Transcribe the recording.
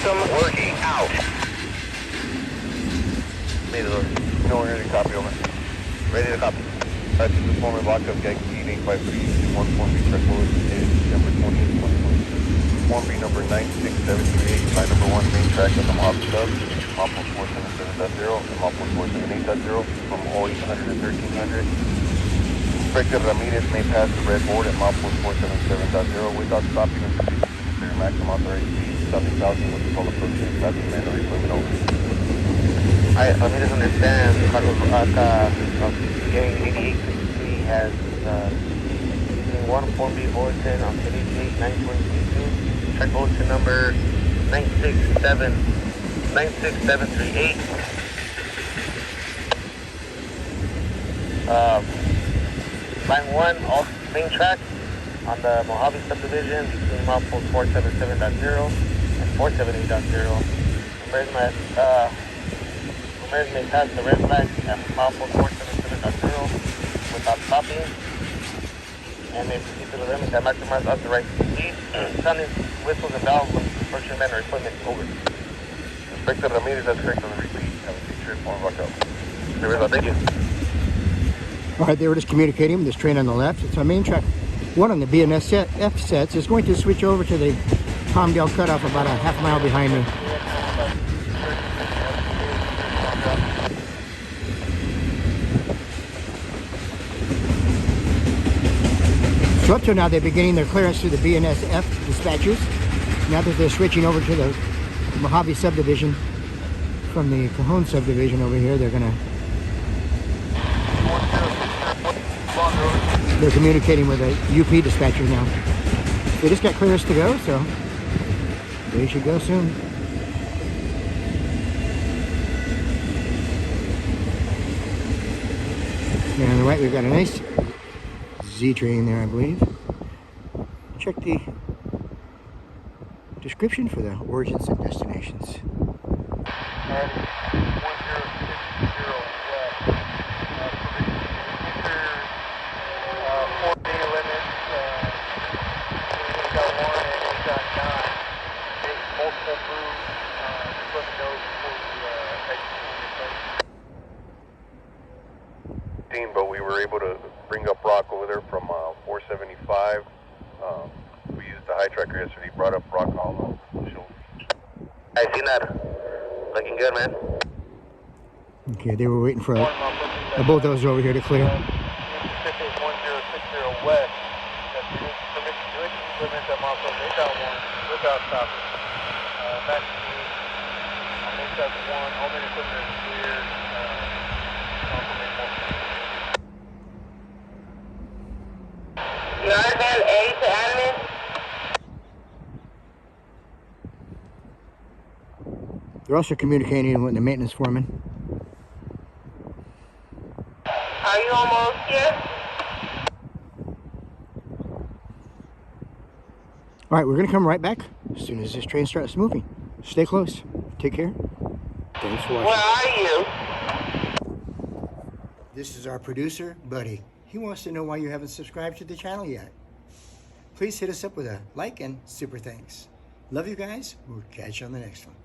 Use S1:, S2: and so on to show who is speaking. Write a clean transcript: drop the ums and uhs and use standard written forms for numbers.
S1: system working out. Made it over.
S2: No, we're ready to copy, over.
S1: Ready to copy.
S2: This is former block of Yankee 853, Form B truck load is December 20th, 2022. Form B number 96738, line number 1, main track of the Mojave Sub, Milepost 477.0 and Milepost 478.0 from 0800 to 1300. Inspector Ramirez may pass the red board at Milepost 477.0 without stopping and proceeding to their maximum authorized speed, stopping southing with the full approach and passing manual equipment over.
S1: Alright, Ramirez understands. Carlos Roca of Gang 8863 has one Form B bulletin on 922. Track bulletin number 96738. Line 1, all main track on the Mojave subdivision between Milepost 477.0 and 478.0. Ramirez may pass the red flag at Milepost 477.0 without stopping, and may proceed to the limits that maximize authorized speed, sounding whistles and bells when construction men or equipment over.
S2: Inspector Ramirez, that's correct on the repeat. Have a safe trip, form block out.
S1: Thank you.
S3: All right, they were just communicating with this train on the left. It's our main track. One on the BNSF sets is going to switch over to the Palmdale cutoff about a half mile behind me. So up till now, they're beginning their clearance through the BNSF dispatchers. Now that they're switching over to the Mojave subdivision from the Cajon subdivision over here, they're communicating with a UP dispatcher now. They just got clearance to go, so they should go soon. And on the right, we've got a nice Z train there, I believe. Check the description for the origins and destinations.
S2: But we were able to bring up rock over there from 475. We used the high tracker yesterday, brought up rock all the shoulders.
S1: I seen that. Looking good, man.
S3: Okay, they were waiting for a bulldozer over here to clear.
S2: 1060 west. That's permission to implement that Milepost 8.1 without stopping. Back to me. On 8.1, all main equipment is cleared.
S1: Ardent, A to admin.
S3: They're also communicating with the maintenance foreman.
S1: Are you almost here?
S3: All right, we're going to come right back as soon as this train starts moving. Stay close. Take care. Thanks for watching.
S1: Where are you?
S3: This is our producer, Buddy. He wants to know why you haven't subscribed to the channel yet. Please hit us up with a like and super thanks. Love you guys. We'll catch you on the next one.